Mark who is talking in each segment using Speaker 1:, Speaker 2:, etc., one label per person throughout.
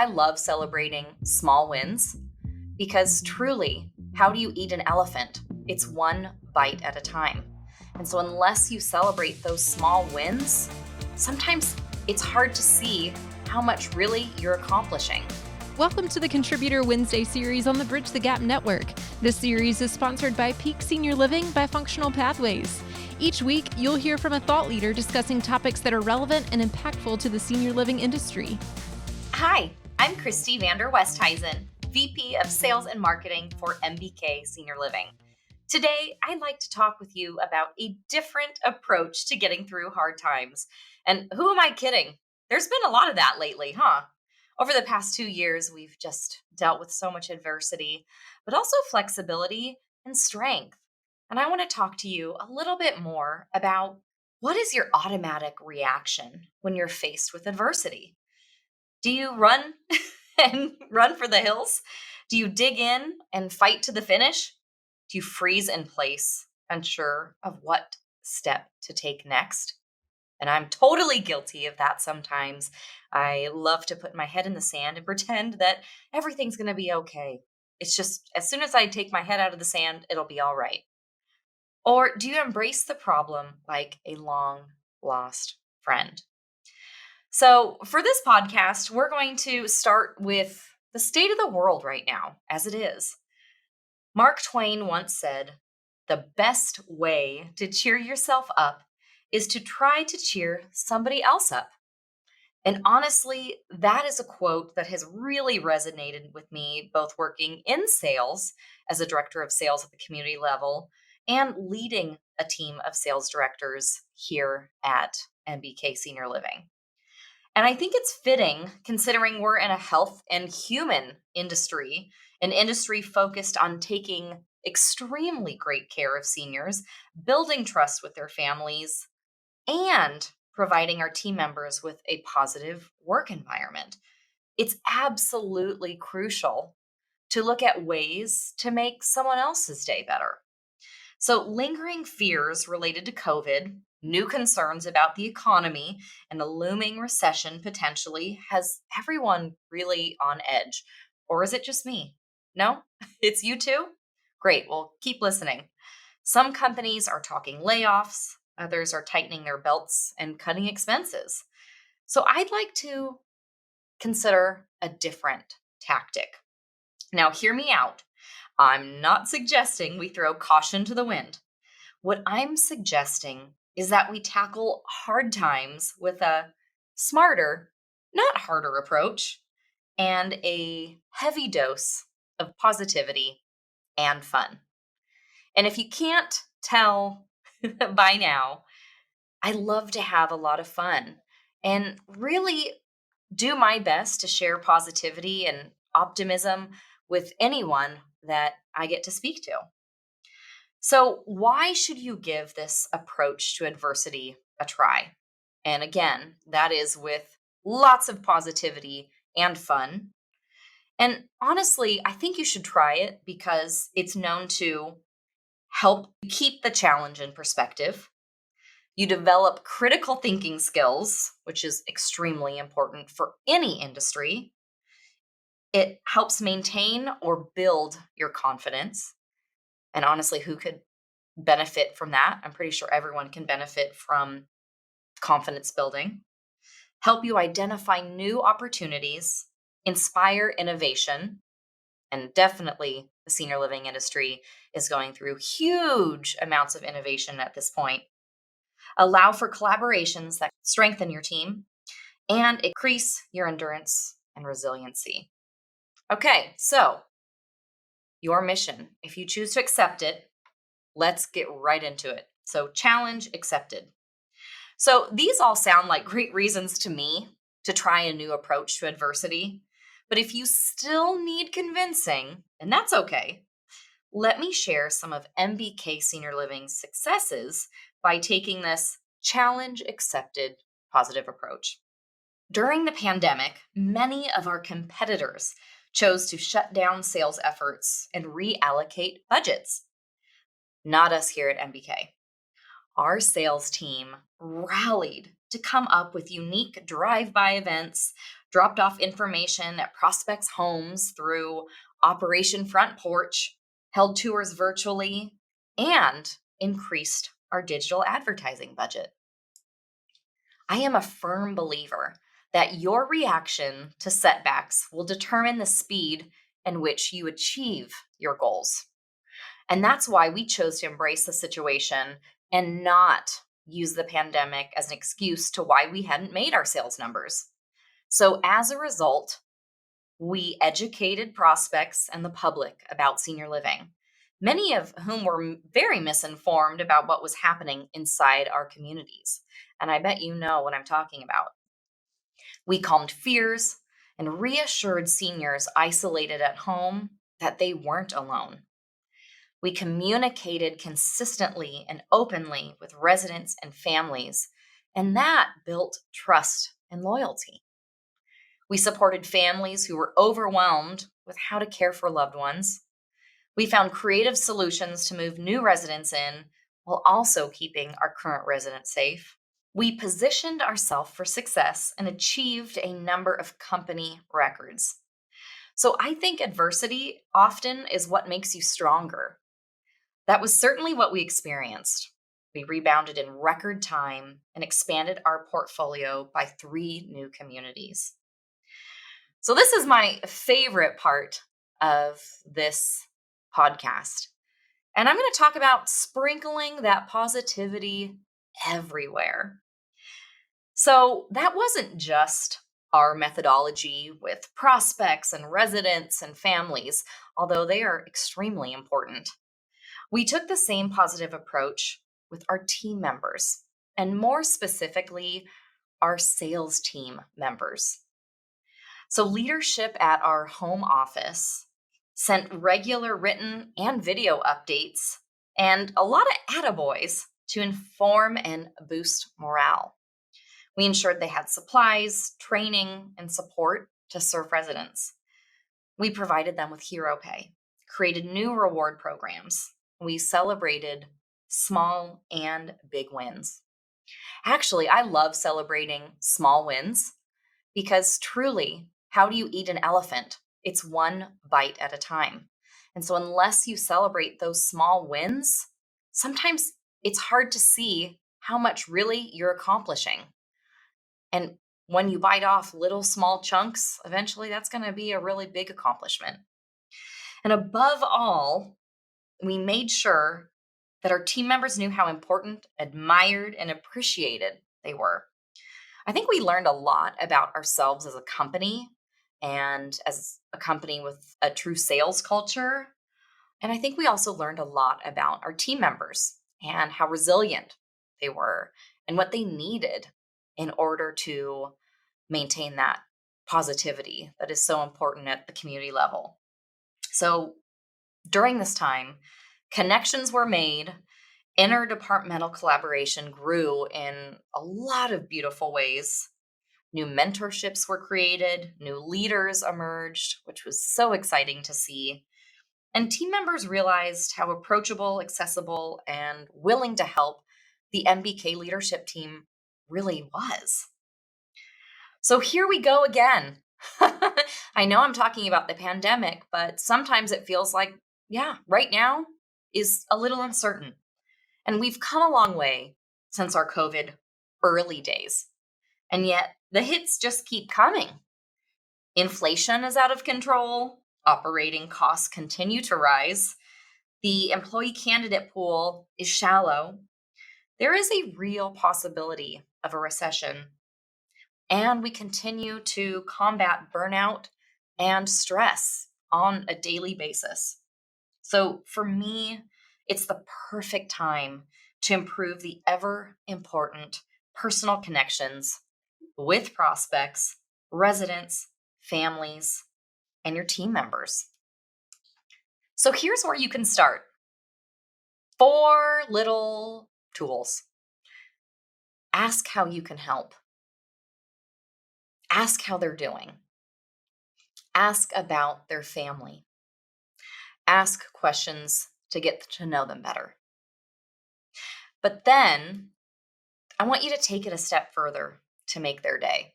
Speaker 1: I love celebrating small wins because truly, how do you eat an elephant? It's one bite at a time. And so, unless you celebrate those small wins, sometimes it's hard to see how much really you're accomplishing.
Speaker 2: Welcome to the Contributor Wednesday series on the Bridge the Gap Network. This series is sponsored by Peak Senior Living by Functional Pathways. Each week, you'll hear from a thought leader discussing topics that are relevant and impactful to the senior living industry.
Speaker 1: Hi, I'm Christy Van Der Westhuizen, VP of Sales and Marketing for MBK Senior Living. Today, I'd like to talk with you about a different approach to getting through hard times. And who am I kidding? There's been a lot of that lately, huh? Over the past 2 years, we've just dealt with so much adversity, but also flexibility and strength. And I want to talk to you a little bit more about what is your automatic reaction when you're faced with adversity? Do you run and run for the hills? Do you dig in and fight to the finish? Do you freeze in place, unsure of what step to take next? And I'm totally guilty of that sometimes. I love to put my head in the sand and pretend that everything's going to be okay. It's just as soon as I take my head out of the sand, it'll be all right. Or do you embrace the problem like a long lost friend? So, for this podcast, we're going to start with the state of the world right now, as it is. Mark Twain once said, "The best way to cheer yourself up is to try to cheer somebody else up." And honestly, that is a quote that has really resonated with me, both working in sales as a director of sales at the community level and leading a team of sales directors here at MBK Senior Living. And I think it's fitting considering we're in a health and human industry, an industry focused on taking extremely great care of seniors, building trust with their families, and providing our team members with a positive work environment. It's absolutely crucial to look at ways to make someone else's day better. So, lingering fears related to COVID, new concerns about the economy, and a looming recession potentially has everyone really on edge. Or is it just me? No? It's you too? Great. Well, keep listening. Some companies are talking layoffs, others are tightening their belts and cutting expenses. So, I'd like to consider a different tactic. Now, hear me out. I'm not suggesting we throw caution to the wind. What I'm suggesting is that we tackle hard times with a smarter, not harder approach and a heavy dose of positivity and fun. And if you can't tell by now, I love to have a lot of fun and really do my best to share positivity and optimism with anyone that I get to speak to. So, why should you give this approach to adversity a try? And again, that is with lots of positivity and fun. And honestly, I think you should try it because it's known to help keep the challenge in perspective. You develop critical thinking skills, which is extremely important for any industry. It helps maintain or build your confidence. And honestly, who could benefit from that? I'm pretty sure everyone can benefit from confidence building. Help you identify new opportunities, inspire innovation. And definitely the senior living industry is going through huge amounts of innovation at this point. Allow for collaborations that strengthen your team and increase your endurance and resiliency. Okay, so your mission, if you choose to accept it, let's get right into it. So, challenge accepted. So, these all sound like great reasons to me to try a new approach to adversity. But if you still need convincing, and that's okay, let me share some of MBK Senior Living's successes by taking this challenge accepted positive approach. During the pandemic, many of our competitors chose to shut down sales efforts and reallocate budgets. Not us here at MBK. Our sales team rallied to come up with unique drive-by events, dropped off information at prospects' homes through Operation Front Porch, held tours virtually, and increased our digital advertising budget. I am a firm believer that your reaction to setbacks will determine the speed in which you achieve your goals. And that's why we chose to embrace the situation and not use the pandemic as an excuse to why we hadn't made our sales numbers. So as a result, we educated prospects and the public about senior living, many of whom were very misinformed about what was happening inside our communities. And I bet you know what I'm talking about. We calmed fears and reassured seniors isolated at home that they weren't alone. We communicated consistently and openly with residents and families, and that built trust and loyalty. We supported families who were overwhelmed with how to care for loved ones. We found creative solutions to move new residents in while also keeping our current residents safe. We positioned ourselves for success and achieved a number of company records. So I think adversity often is what makes you stronger. That was certainly what we experienced. We rebounded in record time and expanded our portfolio by 3 new communities. So this is my favorite part of this podcast. And I'm going to talk about sprinkling that positivity everywhere. So that wasn't just our methodology with prospects and residents and families, although they are extremely important. We took the same positive approach with our team members, and more specifically, our sales team members. So leadership at our home office sent regular written and video updates and a lot of attaboys to inform and boost morale. We ensured they had supplies, training, and support to serve residents. We provided them with hero pay, created new reward programs. We celebrated small and big wins. Actually, I love celebrating small wins because truly, how do you eat an elephant? It's one bite at a time. And so unless you celebrate those small wins, sometimes it's hard to see how much really you're accomplishing. And when you bite off little small chunks, eventually that's going to be a really big accomplishment. And above all, we made sure that our team members knew how important, admired, and appreciated they were. I think we learned a lot about ourselves as a company and as a company with a true sales culture. And I think we also learned a lot about our team members and how resilient they were and what they needed in order to maintain that positivity that is so important at the community level. So during this time, connections were made, interdepartmental collaboration grew in a lot of beautiful ways. New mentorships were created, new leaders emerged, which was so exciting to see. And team members realized how approachable, accessible, and willing to help the MBK leadership team really was. So here we go again. I know I'm talking about the pandemic, but sometimes it feels like, right now is a little uncertain. And we've come a long way since our COVID early days. And yet the hits just keep coming. Inflation is out of control. Operating costs continue to rise. The employee candidate pool is shallow. There is a real possibility of a recession. And we continue to combat burnout and stress on a daily basis. So for me, it's the perfect time to improve the ever important personal connections with prospects, residents, families, and your team members. So here's where you can start. 4 little tools. Ask how you can help. Ask how they're doing. Ask about their family. Ask questions to get to know them better. But then I want you to take it a step further to make their day.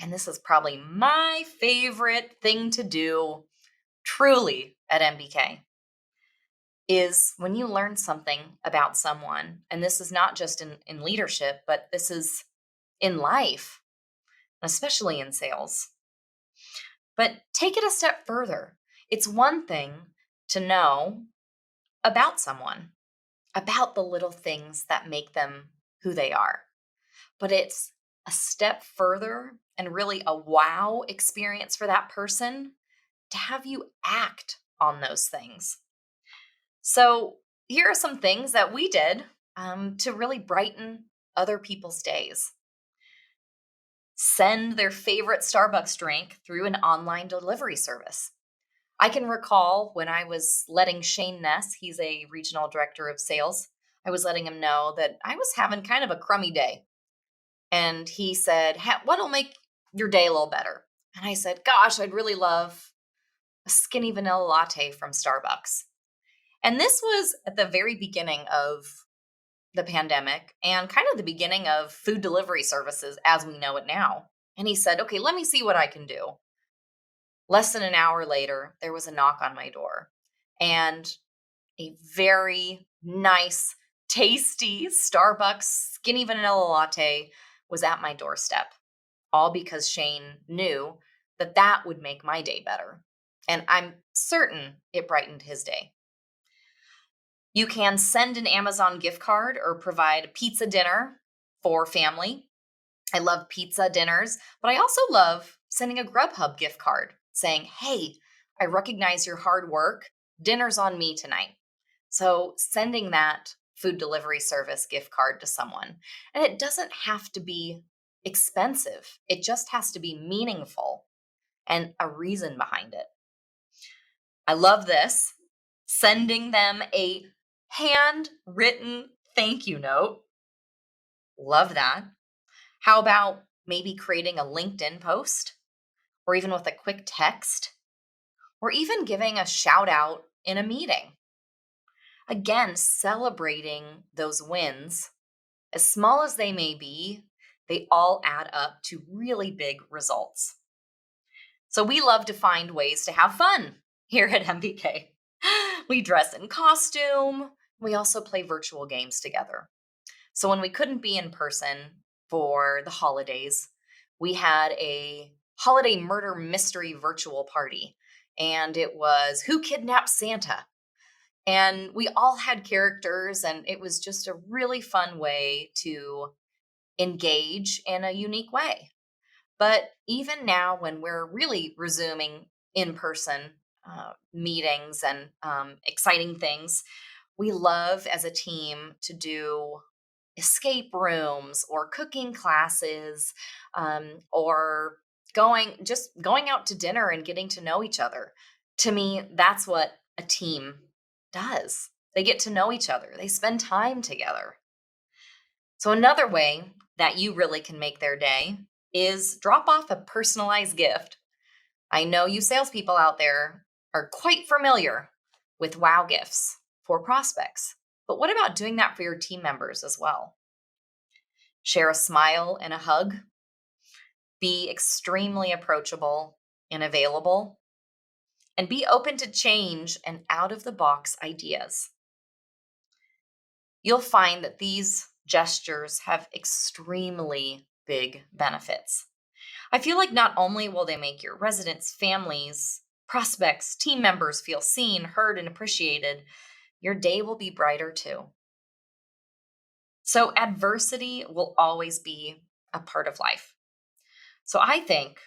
Speaker 1: and this is probably my favorite thing to do truly at MBK, is when you learn something about someone, and this is not just in leadership, but this is in life, especially in sales. But take it a step further. It's one thing to know about someone, about the little things that make them who they are. But it's a step further and really a wow experience for that person to have you act on those things. So, here are some things that we did to really brighten other people's days. Send their favorite Starbucks drink through an online delivery service. I can recall when I was letting Shane Ness, he's a regional director of sales, I was letting him know that I was having kind of a crummy day. And he said, what'll make your day a little better? And I said, gosh, I'd really love a skinny vanilla latte from Starbucks. And this was at the very beginning of the pandemic and kind of the beginning of food delivery services as we know it now. And he said, okay, let me see what I can do. Less than an hour later, there was a knock on my door and a very nice, tasty Starbucks skinny vanilla latte was at my doorstep, all because Shane knew that that would make my day better. And I'm certain it brightened his day. You can send an Amazon gift card or provide a pizza dinner for family. I love pizza dinners, but I also love sending a Grubhub gift card saying, hey, I recognize your hard work. Dinner's on me tonight. So sending that food delivery service gift card to someone. And it doesn't have to be expensive. It just has to be meaningful and a reason behind it. I love this. Sending them a handwritten thank you note. Love that. How about maybe creating a LinkedIn post or even with a quick text or even giving a shout out in a meeting? Again, celebrating those wins, as small as they may be, they all add up to really big results. So we love to find ways to have fun here at MBK. We dress in costume. We also play virtual games together. So when we couldn't be in person for the holidays, we had a holiday murder mystery virtual party. And it was Who Kidnapped Santa? And we all had characters, and it was just a really fun way to engage in a unique way. But even now, when we're really resuming in person meetings and exciting things, we love as a team to do escape rooms or cooking classes or going out to dinner and getting to know each other. To me, that's what a team does. They get to know each other. They spend time together. So another way that you really can make their day is drop off a personalized gift. I know you salespeople out there are quite familiar with wow gifts for prospects, but what about doing that for your team members as well? Share a smile and a hug. Be extremely approachable and available. And be open to change and out-of-the-box ideas. You'll find that these gestures have extremely big benefits. I feel like not only will they make your residents, families, prospects, team members feel seen, heard, and appreciated, your day will be brighter too. So adversity will always be a part of life. So I think,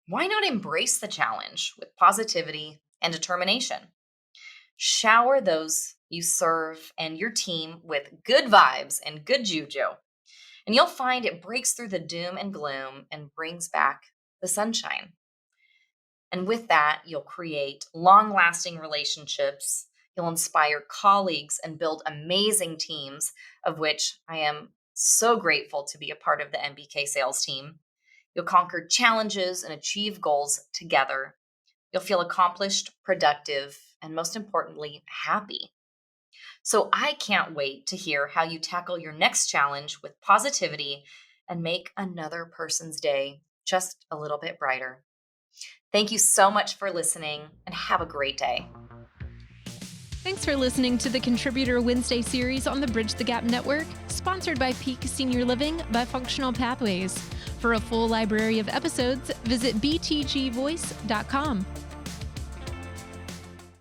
Speaker 1: why not embrace the challenge with positivity and determination? Shower those you serve and your team with good vibes and good juju. And you'll find it breaks through the doom and gloom and brings back the sunshine. And with that, you'll create long-lasting relationships. You'll inspire colleagues and build amazing teams, of which I am so grateful to be a part of the MBK sales team. You'll conquer challenges and achieve goals together. You'll feel accomplished, productive, and most importantly, happy. So I can't wait to hear how you tackle your next challenge with positivity and make another person's day just a little bit brighter. Thank you so much for listening, and have a great day.
Speaker 2: Thanks for listening to the Contributor Wednesday series on the Bridge the Gap Network, sponsored by Peak Senior Living by Functional Pathways. For a full library of episodes, visit btgvoice.com.